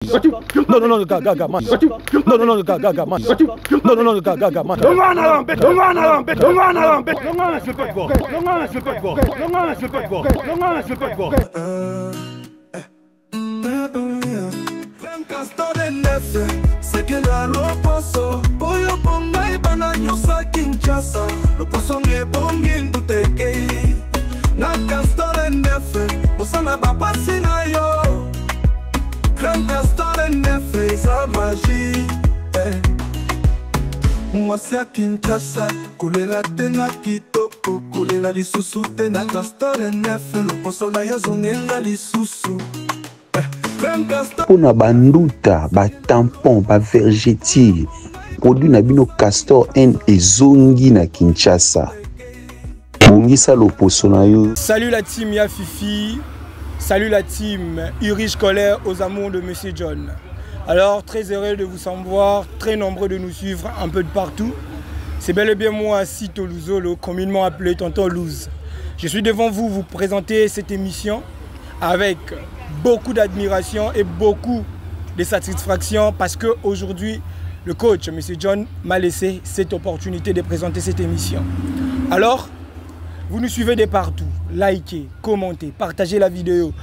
No, gaga, man. No, gaga, man. No, gaga, man. C'est que là l'oposo, boyo ponga ibana nyosa Kinshasa. L'oposo nge bongin tuteke. Na Castor nefe, osana bapasi na yo. Grand Castor nefe, sa magie. Mwasi ya Kinshasa, kulela tena kitoko, kulela lisusu tena Castor nefe, l'oposo na yo zongenga lisusu. Pona banduta, ba tampon, ba vergeture, produit na bino Castor N ezongi na Kinshasa. Bongisa loposo na yo. Salut la team Yafifi, salut la team Irish Colère aux amours de Monsieur John. Alors très heureux de vous savoir, très nombreux de nous suivre un peu de partout. C'est bel et bien moi, Sito Luzolo, communément appelé Tonton Luz. Je suis devant vous présenter cette émission avec beaucoup d'admiration et beaucoup de satisfaction parce qu'aujourd'hui, le coach, M. John, m'a laissé cette opportunité de présenter cette émission. Alors, vous nous suivez de partout, likez, commentez, partagez la vidéo.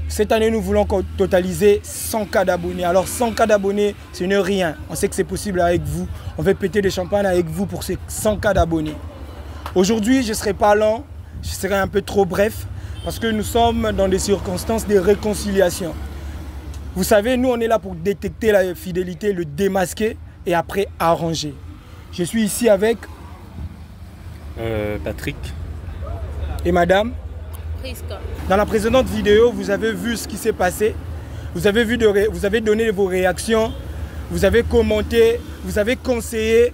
Cette année, nous voulons totaliser 100K d'abonnés. Alors 100K d'abonnés, ce n'est rien. On sait que c'est possible avec vous. On va péter des champagnes avec vous pour ces 100K d'abonnés. Aujourd'hui, je ne serai pas lent, je serai un peu trop bref. Parce que nous sommes dans des circonstances de réconciliation. Vous savez, nous, on est là pour détecter la fidélité, le démasquer et après arranger. Je suis ici avec... Patrick. Et madame Priska. Dans la précédente vidéo, vous avez vu ce qui s'est passé. Vous avez donné vos réactions. Vous avez commenté. Vous avez conseillé.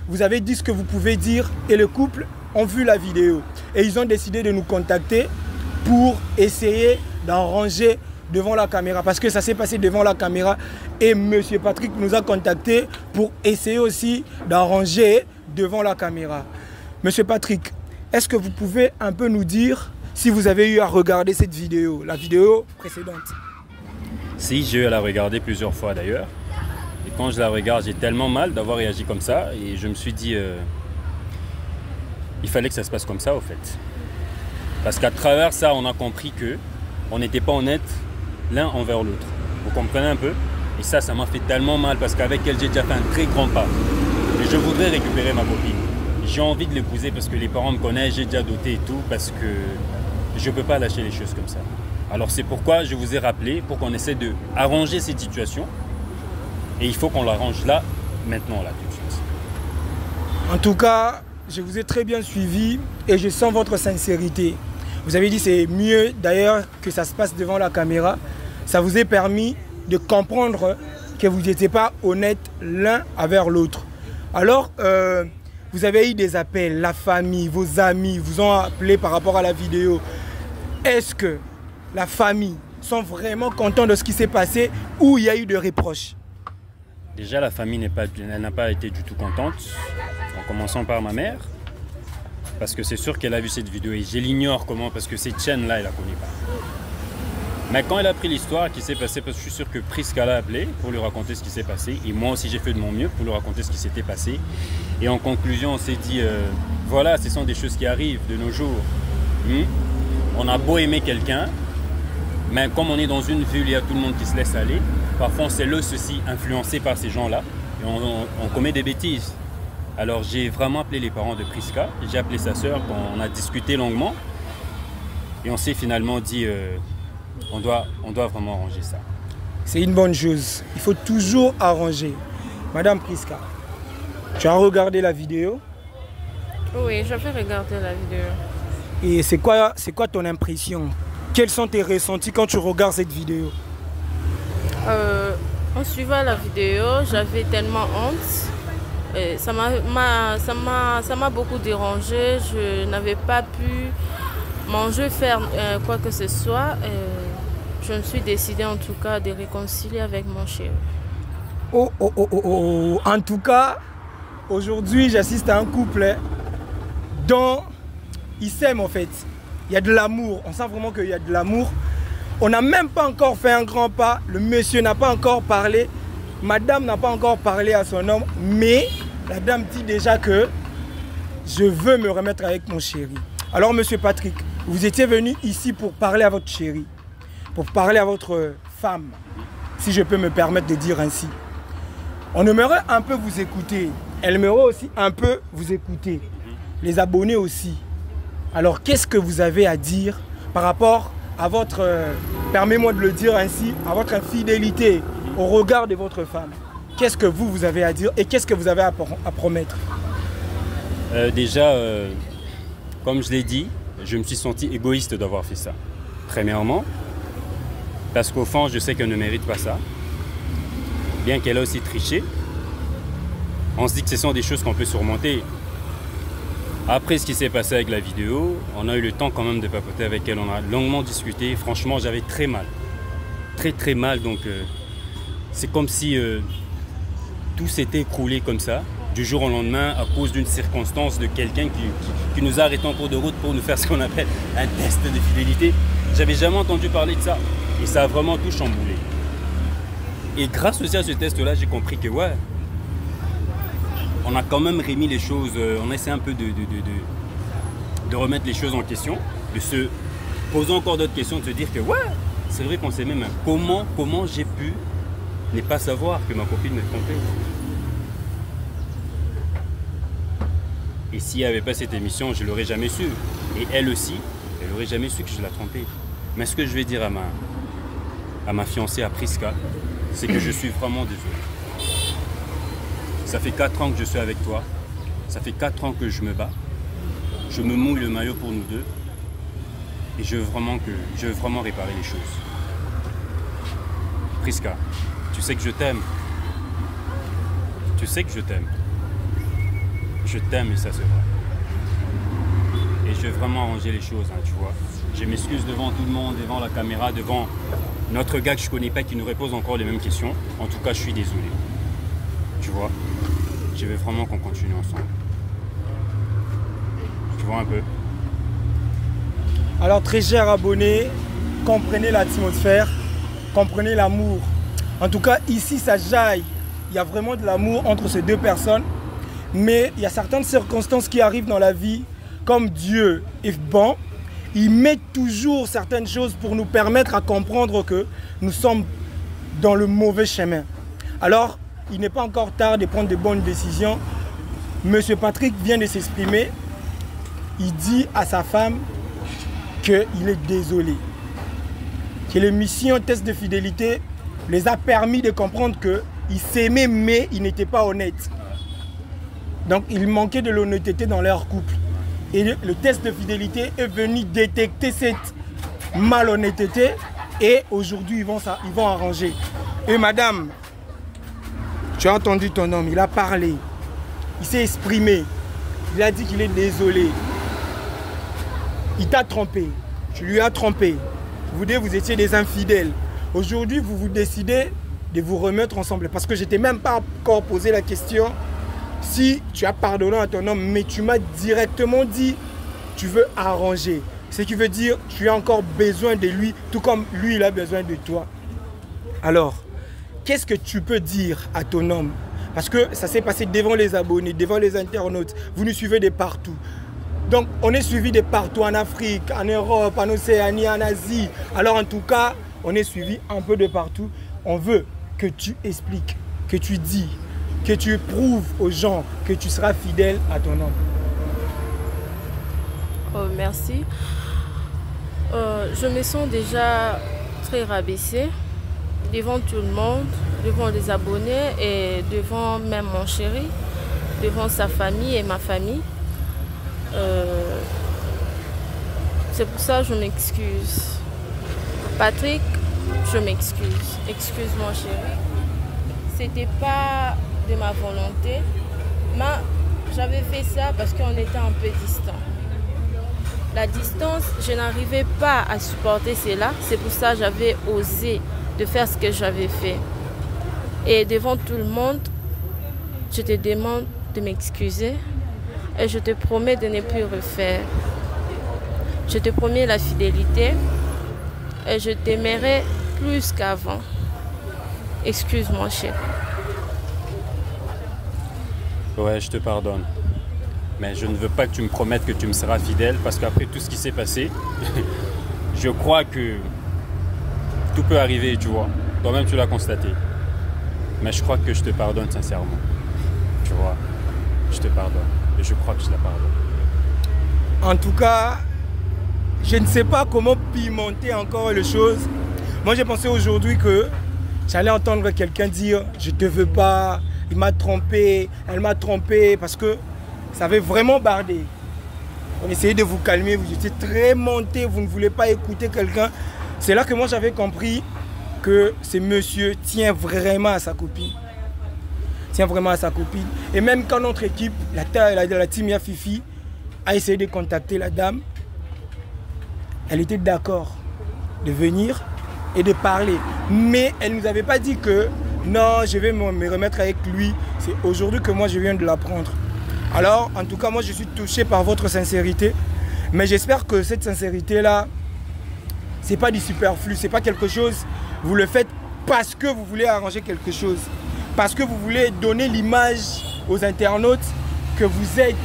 Vous avez dit ce que vous pouvez dire. Et le couple ont vu la vidéo. Et ils ont décidé de nous contacter pour essayer d'arranger devant la caméra. Parce que ça s'est passé devant la caméra. Et M. Patrick nous a contactés pour essayer aussi d'arranger devant la caméra. M. Patrick, est-ce que vous pouvez un peu nous dire si vous avez eu à regarder cette vidéo, la vidéo précédente? Si, j'ai eu à la regarder plusieurs fois d'ailleurs. Et quand je la regarde, j'ai tellement mal d'avoir réagi comme ça. Et je me suis dit, il fallait que ça se passe comme ça au fait. Parce qu'à travers ça, on a compris qu'on n'était pas honnête l'un envers l'autre. Vous comprenez un peu? Et ça m'a fait tellement mal parce qu'avec elle, j'ai déjà fait un très grand pas. Et je voudrais récupérer ma copine. J'ai envie de l'épouser parce que les parents me connaissent, j'ai déjà doté et tout, parce que je ne peux pas lâcher les choses comme ça. Alors c'est pourquoi je vous ai rappelé, pour qu'on essaie d'arranger cette situation. Et il faut qu'on l'arrange là, maintenant, là, tout de suite. En tout cas, je vous ai très bien suivi et je sens votre sincérité. Vous avez dit c'est mieux d'ailleurs que ça se passe devant la caméra. Ça vous a permis de comprendre que vous n'étiez pas honnête l'un envers l'autre. Alors, vous avez eu des appels, la famille, vos amis vous ont appelé par rapport à la vidéo. Est-ce que la famille sont vraiment contents de ce qui s'est passé ou il y a eu des reproches? Déjà, la famille n'a pas été du tout contente, en commençant par ma mère. Parce que c'est sûr qu'elle a vu cette vidéo et je l'ignore comment, parce que cette chaîne-là, elle ne la connaît pas. Mais quand elle a pris l'histoire qui s'est passée, parce que je suis sûr que Priska l'a appelé pour lui raconter ce qui s'est passé, et moi aussi j'ai fait de mon mieux pour lui raconter ce qui s'était passé. Et en conclusion, on s'est dit, voilà, ce sont des choses qui arrivent de nos jours. On a beau aimer quelqu'un, mais comme on est dans une ville, il y a tout le monde qui se laisse aller, parfois on se laisse aussi influencé par ces gens-là, et on commet des bêtises. Alors j'ai vraiment appelé les parents de Priska, j'ai appelé sa sœur, on a discuté longuement et on s'est finalement dit on doit vraiment arranger ça. C'est une bonne chose, il faut toujours arranger. Madame Priska, tu as regardé la vidéo? Oui, j'avais regardé la vidéo. Et c'est quoi ton impression? Quels sont tes ressentis quand tu regardes cette vidéo? En suivant la vidéo, j'avais tellement honte. Ça m'a beaucoup dérangé. Je n'avais pas pu manger, faire quoi que ce soit. Je me suis décidée en tout cas de réconcilier avec mon chéri. En tout cas, aujourd'hui j'assiste à un couple dont ils s'aiment en fait. Il y a de l'amour, on sent vraiment qu'il y a de l'amour. On n'a même pas encore fait un grand pas, le monsieur n'a pas encore parlé, madame n'a pas encore parlé à son homme, mais la dame dit déjà que je veux me remettre avec mon chéri. Alors monsieur Patrick, vous étiez venu ici pour parler à votre chéri, pour parler à votre femme, si je peux me permettre de dire ainsi. On aimerait un peu vous écouter, elle aimerait aussi un peu vous écouter, les abonnés aussi. Alors qu'est-ce que vous avez à dire par rapport à votre, permettez-moi de le dire ainsi, à votre infidélité au regard de votre femme? Qu'est-ce que vous avez à dire et qu'est-ce que vous avez à promettre? Déjà, comme je l'ai dit, je me suis senti égoïste d'avoir fait ça. Premièrement, parce qu'au fond, je sais qu'elle ne mérite pas ça. Bien qu'elle a aussi triché, on se dit que ce sont des choses qu'on peut surmonter. Après ce qui s'est passé avec la vidéo, on a eu le temps quand même de papoter avec elle. On a longuement discuté. Franchement, j'avais très mal. Très mal. Donc, c'est comme si tout s'était écroulé comme ça, du jour au lendemain, à cause d'une circonstance de quelqu'un qui nous a arrêtés en cours de route pour nous faire ce qu'on appelle un test de fidélité. J'avais jamais entendu parler de ça. Et ça a vraiment tout chamboulé. Et grâce aussi à ce test-là, j'ai compris que ouais, on a quand même remis les choses, on essaie un peu de remettre les choses en question, de se poser encore d'autres questions, de se dire que ouais, c'est vrai qu'on s'aimait, mais comment j'ai pu ne pas savoir que ma copine me trompait. Et s'il n'y avait pas cette émission, je ne l'aurais jamais su. Et elle aussi, elle n'aurait jamais su que je la trompais. Mais ce que je vais dire à ma fiancée, à Priska, c'est que je suis vraiment désolé. Ça fait 4 ans que je suis avec toi. Ça fait 4 ans que je me bats. Je me mouille le maillot pour nous deux. Et je veux vraiment réparer les choses. Priska, tu sais que je t'aime. Tu sais que je t'aime. Je t'aime et ça c'est vrai. Et je veux vraiment arranger les choses, hein, tu vois. Je m'excuse devant tout le monde, devant la caméra, devant notre gars que je connais pas qui nous repose encore les mêmes questions. En tout cas, je suis désolé. Tu vois, je veux vraiment qu'on continue ensemble. Tu vois un peu. Alors très chers abonnés, comprenez l'atmosphère, comprenez l'amour. En tout cas, ici ça jaille. Il y a vraiment de l'amour entre ces deux personnes. Mais il y a certaines circonstances qui arrivent dans la vie, comme Dieu est bon, il met toujours certaines choses pour nous permettre à comprendre que nous sommes dans le mauvais chemin. Alors, il n'est pas encore tard de prendre de bonnes décisions. Monsieur Patrick vient de s'exprimer. Il dit à sa femme qu'il est désolé. Que les missions test de fidélité les a permis de comprendre qu'ils s'aimaient mais ils n'étaient pas honnêtes. Donc il manquait de l'honnêteté dans leur couple. Et le test de fidélité est venu détecter cette malhonnêteté et aujourd'hui ils vont arranger. Et madame, tu as entendu ton homme, il a parlé, il s'est exprimé, il a dit qu'il est désolé. Il t'a trompé, tu lui as trompé. Vous étiez des infidèles. Aujourd'hui vous décidez de vous remettre ensemble parce que je t'ai même pas encore posé la question si tu as pardonné à ton homme, mais tu m'as directement dit tu veux arranger. Ce qui veut dire tu as encore besoin de lui, tout comme lui il a besoin de toi. Alors, qu'est-ce que tu peux dire à ton homme? Parce que ça s'est passé devant les abonnés, devant les internautes. Vous nous suivez de partout. Donc, on est suivi de partout en Afrique, en Europe, en Océanie, en Asie. Alors, en tout cas, on est suivi un peu de partout. On veut que tu expliques, que tu dis, que tu prouves aux gens que tu seras fidèle à ton homme. Oh, merci. Je me sens déjà très rabaissée devant tout le monde, devant les abonnés et devant même mon chéri, devant sa famille et ma famille. C'est pour ça que je m'excuse. Patrick, je m'excuse. Excuse-moi chéri. C'était pas de ma volonté, mais j'avais fait ça parce qu'on était un peu distants. La distance, je n'arrivais pas à supporter cela. C'est pour ça que j'avais osé de faire ce que j'avais fait. Et devant tout le monde, je te demande de m'excuser et je te promets de ne plus refaire. Je te promets la fidélité et je t'aimerai plus qu'avant. Excuse-moi, chérie. Ouais, je te pardonne. Mais je ne veux pas que tu me promettes que tu me seras fidèle parce qu'après tout ce qui s'est passé, je crois que tout peut arriver, tu vois. Toi-même, tu l'as constaté. Mais je crois que je te pardonne sincèrement. Tu vois, je te pardonne. Et je crois que je la pardonne. En tout cas, je ne sais pas comment pimenter encore les choses. Moi, j'ai pensé aujourd'hui que j'allais entendre quelqu'un dire « Je te veux pas, il m'a trompé, elle m'a trompé » parce que ça avait vraiment bardé. On essayait de vous calmer, vous étiez très monté, vous ne voulez pas écouter quelqu'un. C'est là que moi, j'avais compris que ce monsieur tient vraiment à sa copine. Tient vraiment à sa copine. Et même quand notre équipe, la team Yafifi, a essayé de contacter la dame, elle était d'accord de venir et de parler. Mais elle ne nous avait pas dit que non, je vais me remettre avec lui. C'est aujourd'hui que moi je viens de l'apprendre. Alors, en tout cas, moi je suis touché par votre sincérité. Mais j'espère que cette sincérité-là, c'est pas du superflu, c'est pas quelque chose, vous le faites parce que vous voulez arranger quelque chose. Parce que vous voulez donner l'image aux internautes que vous êtes,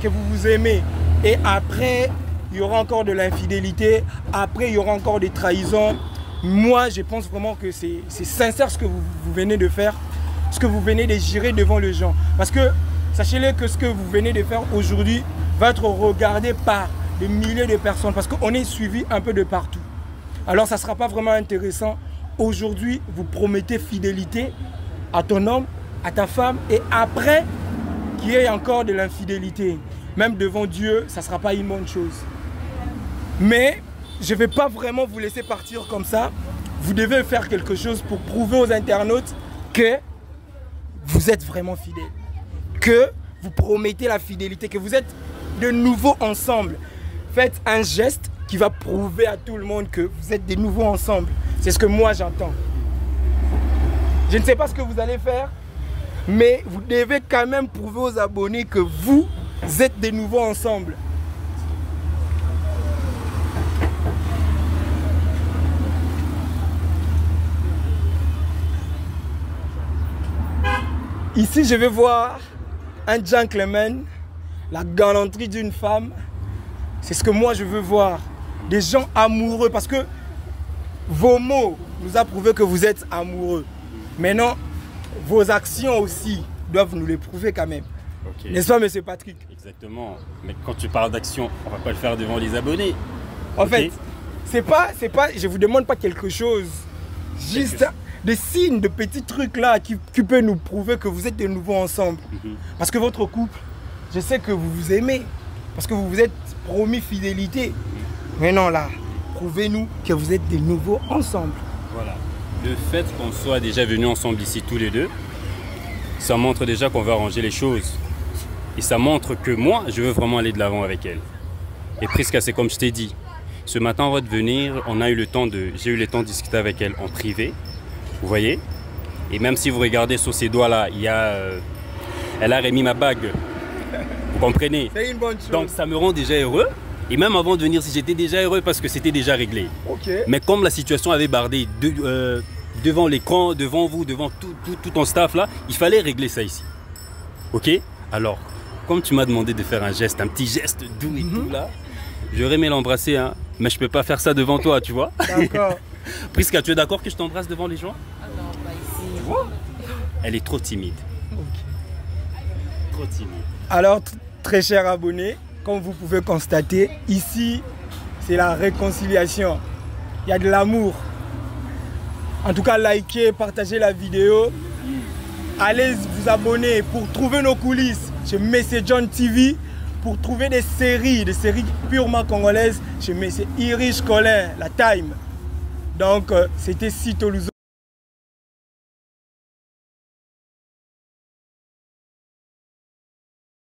que vous vous aimez. Et après, il y aura encore de l'infidélité. Après, il y aura encore des trahisons. Moi, je pense vraiment que c'est sincère ce que vous venez de faire. Ce que vous venez de gérer devant les gens. Parce que, sachez-le que ce que vous venez de faire aujourd'hui va être regardé par des milliers de personnes. Parce qu'on est suivi un peu de partout. Alors, ça ne sera pas vraiment intéressant. Aujourd'hui, vous promettez fidélité à ton homme, à ta femme, et après, qu'il y ait encore de l'infidélité. Même devant Dieu, ça ne sera pas une bonne chose. Mais je ne vais pas vraiment vous laisser partir comme ça. Vous devez faire quelque chose pour prouver aux internautes que vous êtes vraiment fidèles. Que vous promettez la fidélité, que vous êtes de nouveau ensemble. Faites un geste qui va prouver à tout le monde que vous êtes de nouveau ensemble. C'est ce que moi j'entends. Je ne sais pas ce que vous allez faire, mais vous devez quand même prouver aux abonnés que vous êtes de nouveau ensemble. Ici, je vais voir un gentleman, la galanterie d'une femme. C'est ce que moi je veux voir. Des gens amoureux, parce que vos mots nous ont prouvé que vous êtes amoureux. Maintenant, vos actions aussi doivent nous les prouver quand même. Okay. N'est-ce pas, monsieur Patrick? Exactement. Mais quand tu parles d'action, on ne va pas le faire devant les abonnés. En fait, c'est pas, je ne vous demande pas quelque chose. Juste des signes, de petits trucs là qui peuvent nous prouver que vous êtes de nouveau ensemble. Parce que votre couple, je sais que vous vous aimez. Parce que vous vous êtes promis fidélité. Mais non, là, prouvez-nous que vous êtes de nouveau ensemble. Voilà. Le fait qu'on soit déjà venus ensemble ici tous les deux, ça montre déjà qu'on veut arranger les choses. Et ça montre que moi, je veux vraiment aller de l'avant avec elle. Et Prisca, c'est comme je t'ai dit. Ce matin, avant de venir, j'ai eu le temps de discuter avec elle en privé. Vous voyez? Et même si vous regardez sur ses doigts là, elle a remis ma bague. Vous comprenez? C'est une bonne chose. Donc ça me rend déjà heureux. Et même avant de venir, si j'étais déjà heureux parce que c'était déjà réglé. Okay. Mais comme la situation avait bardé devant l'écran, devant vous, devant tout ton staff là, il fallait régler ça ici. Ok? Alors, comme tu m'as demandé de faire un geste, un petit geste doux et tout là, j'aurais aimé l'embrasser, hein, mais je peux pas faire ça devant toi, tu vois? D'accord. Prisca, tu es d'accord que je t'embrasse devant les gens? Ah non, pas ici. Tu vois? Elle est trop timide. Trop timide. Alors, très chers abonnés, comme vous pouvez constater, ici, c'est la réconciliation. Il y a de l'amour. En tout cas, likez, partagez la vidéo. Allez vous abonner pour trouver nos coulisses chez Mr John TV, pour trouver des séries purement congolaises chez Mr Irish Colin, la Time. Donc, c'était Cito Luzo.